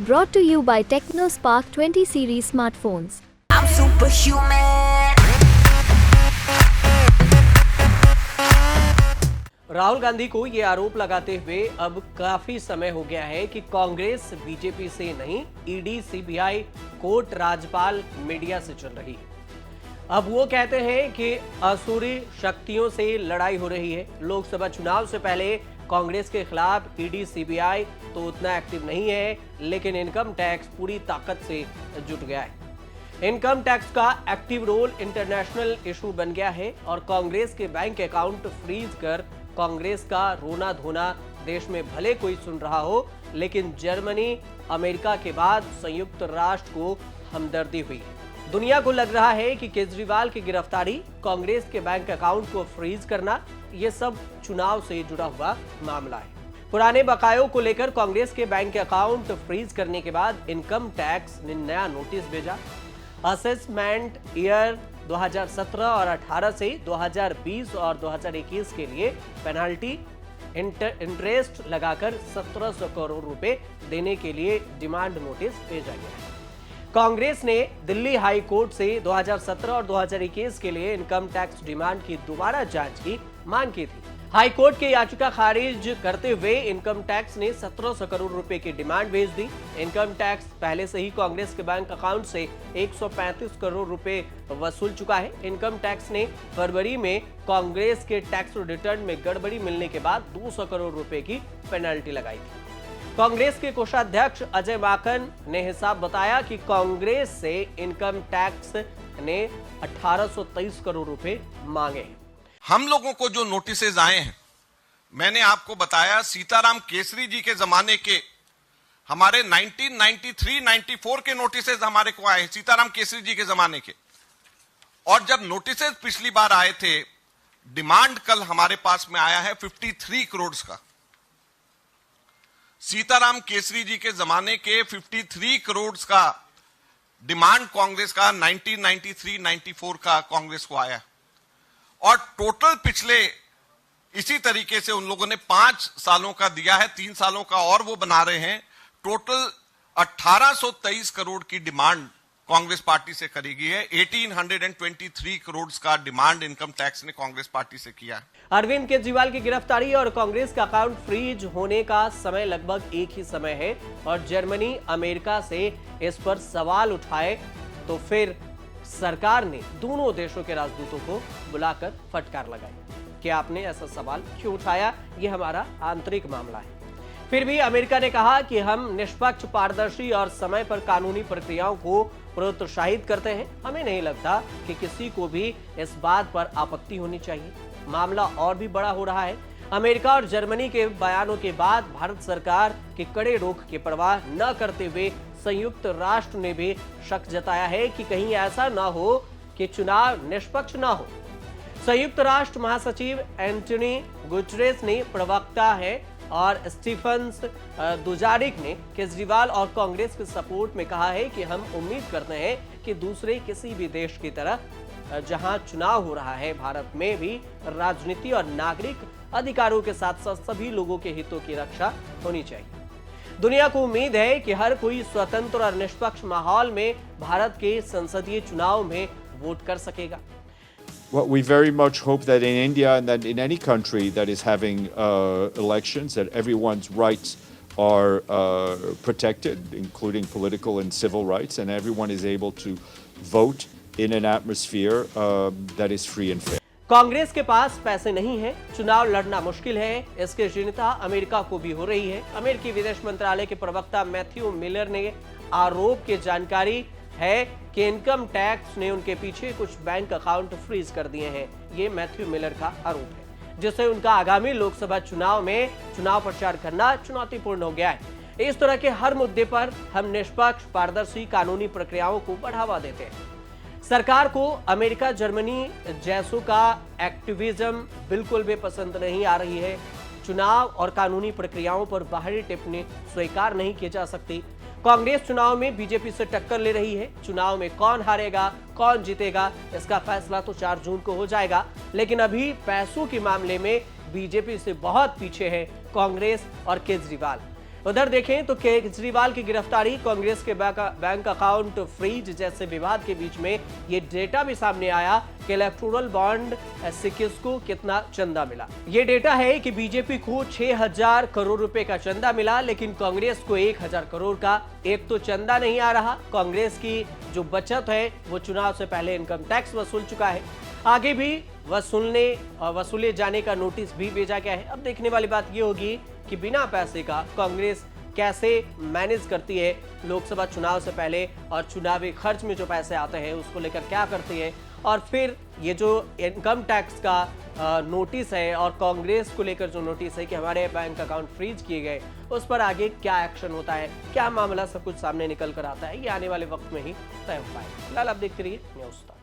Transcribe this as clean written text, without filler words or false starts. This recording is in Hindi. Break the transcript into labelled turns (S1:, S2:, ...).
S1: Brought to you by TechnoSpark 20 series smartphones.
S2: I'm superhuman.
S3: Rahul Gandhi को ये आरोप लगाते हुए अब काफी समय हो गया है कि कांग्रेस बीजेपी से नहीं, ईडी, सीबीआई, कोर्ट, राज्यपाल, मीडिया से चल रही है। अब वो कहते हैं कि असुरी शक्तियों से लड़ाई हो रही है। लोकसभा चुनाव से पहले कांग्रेस के खिलाफ ईडी, सीबीआई तो उतना एक्टिव नहीं है, लेकिन इनकम टैक्स पूरी ताकत से जुट गया है। इनकम टैक्स का एक्टिव रोल इंटरनेशनल इशू बन गया है और कांग्रेस के बैंक अकाउंट फ्रीज कर कांग्रेस का रोना धोना देश में भले कोई सुन रहा हो, लेकिन जर्मनी, अमेरिका के बाद संयुक्त राष्ट्र को हमदर्दी हुई है। दुनिया को लग रहा है कि केजरीवाल की गिरफ्तारी, कांग्रेस के बैंक अकाउंट को फ्रीज करना, ये सब चुनाव से जुड़ा हुआ मामला है। पुराने बकायों को लेकर कांग्रेस के बैंक अकाउंट फ्रीज करने के बाद इनकम टैक्स ने नया नोटिस भेजा। असेसमेंट ईयर 2017 और 18 से 2020 और 2021 के लिए पेनाल्टी इंटरेस्ट लगाकर 1700 करोड़ रुपए देने के लिए डिमांड नोटिस भेजा गया है। कांग्रेस ने दिल्ली हाई कोर्ट से 2017 और 2021 के लिए इनकम टैक्स डिमांड की दोबारा जांच की मांग की थी। हाई कोर्ट की याचिका खारिज करते हुए इनकम टैक्स ने 1700 करोड़ रुपए की डिमांड भेज दी। इनकम टैक्स पहले से ही कांग्रेस के बैंक अकाउंट से 135 करोड़ रुपए वसूल चुका है। इनकम टैक्स ने फरवरी में कांग्रेस के टैक्स रिटर्न में गड़बड़ी मिलने के बाद 200 करोड़ रुपए की पेनल्टी लगाई थी। कांग्रेस के कोषाध्यक्ष अजय माकन ने हिसाब बताया कि कांग्रेस से इनकम टैक्स ने 1823 करोड़ रुपए मांगे हैं।
S4: हम लोगों को जो नोटिसेज आए हैं, मैंने आपको बताया सीताराम केसरी जी के जमाने के हमारे 1993-94 के नोटिसेज हमारे को आए, सीताराम केसरी जी के जमाने के। और जब नोटिसेज पिछली बार आए थे, डिमांड कल हमारे पास में आया है 53 करोड़ का। सीताराम केसरी जी के जमाने के 53 करोड़ का डिमांड कांग्रेस का 1993-94 का कांग्रेस को आया। और टोटल पिछले इसी तरीके से उन लोगों ने 5 सालों का दिया है, 3 सालों का और वो बना रहे हैं। टोटल 1823 करोड़ की डिमांड कांग्रेस पार्टी से करी गई है। 1823 करोड़ का डिमांड इनकम टैक्स ने कांग्रेस पार्टी से किया है।
S3: अरविंद केजरीवाल की गिरफ्तारी और कांग्रेस का अकाउंट फ्रीज होने का समय लगभग एक ही समय है और जर्मनी, अमेरिका से इस पर सवाल उठाए तो फिर सरकार ने दोनों देशों के राजदूतों को बुलाकर फटकार लगाई कि आपने ऐसा सवाल क्यों उठाया, ये हमारा आंतरिक मामला है। फिर भी अमेरिका ने कहा कि हम निष्पक्ष, पारदर्शी और समय पर कानूनी प्रक्रियाओं को प्रोत्साहित करते हैं। हमें नहीं लगता कि किसी को भी इस बात पर आपत्ति होनी चाहिए। मामला और भी बड़ा हो रहा है। अमेरिका और जर्मनी के बयानों के बाद भारत सरकार के कड़े रोक की परवाह न करते हुए संयुक्त राष्ट्र ने भी शक जताया है कि कहीं ऐसा न हो कि चुनाव निष्पक्ष न हो। संयुक्त राष्ट्र महासचिव एंटोनी गुटेरेस ने प्रवक्ता है और स्टीफन दुजारिक ने केजरीवाल और कांग्रेस के सपोर्ट में कहा है कि हम उम्मीद करते हैं कि दूसरे किसी भी देश की तरह जहां चुनाव हो रहा है, भारत में भी राजनीति और नागरिक अधिकारों के साथ साथ सभी लोगों के हितों की रक्षा होनी चाहिए। दुनिया को उम्मीद है कि हर कोई स्वतंत्र और निष्पक्ष माहौल में भारत के संसदीय चुनाव में वोट कर सकेगा।
S5: Well, we very much hope that in India and that in any country that is having elections, that everyone's rights are protected, including political and civil rights, and everyone is able to vote in an atmosphere that is free and fair.
S3: Congress के पास पैसे नहीं है, चुनाव लड़ना मुश्किल है, इसकी चिंता अमेरिका को भी हो रही है। अमेरिकी विदेश मंत्रालय के प्रवक्ता मैथ्यू मिलर ने आरोप की जानकारी है कि इनकम टैक्स ने उनके पीछे कुछ बैंक अकाउंट फ्रीज कर दिए हैं। ये मैथ्यू मिलर का आरोप है, जिससे उनका आगामी लोकसभा चुनाव में चुनाव प्रचार करना चुनौतीपूर्ण हो गया है। इस तरह के हर मुद्दे पर हम निष्पक्ष, पारदर्शी कानूनी प्रक्रियाओं को बढ़ावा देते हैं। सरकार को अमेरिका, जर्मनी जैसों का एक्टिविज्म बिल्कुल भी पसंद नहीं आ रही है। चुनाव और कानूनी प्रक्रियाओं पर बाहरी टिप्पणी स्वीकार नहीं की जा सकती। कांग्रेस चुनाव में बीजेपी से टक्कर ले रही है। चुनाव में कौन हारेगा, कौन जीतेगा, इसका फैसला तो 4 जून को हो जाएगा, लेकिन अभी पैसों के मामले में बीजेपी से बहुत पीछे है कांग्रेस और केजरीवाल। उधर देखें तो केजरीवाल की गिरफ्तारी, कांग्रेस के बैंक अकाउंट फ्रीज जैसे विवाद के बीच में ये डेटा भी सामने आया कि इलेक्टोरल बॉन्ड से किसको कितना चंदा मिला। ये डेटा है कि बीजेपी को 6000 करोड़ रुपए का चंदा मिला, लेकिन कांग्रेस को 1000 करोड़ का एक तो चंदा नहीं आ रहा। कांग्रेस की जो बचत है वो चुनाव से पहले इनकम टैक्स वसूल चुका है, आगे भी वसूले जाने का नोटिस भी भेजा गया है। अब देखने वाली बात ये होगी कि बिना पैसे का कांग्रेस कैसे मैनेज करती है लोकसभा चुनाव से पहले, और चुनावी खर्च में जो पैसे आते हैं उसको लेकर क्या करती है, और फिर ये जो इनकम टैक्स का नोटिस है और कांग्रेस को लेकर जो नोटिस है कि हमारे बैंक अकाउंट फ्रीज किए गए, उस पर आगे क्या एक्शन होता है, क्या मामला सब कुछ सामने निकल कर आता है, ये आने वाले वक्त में ही तय हो पाएगा। फिलहाल आप देखते रहिए न्यूज़।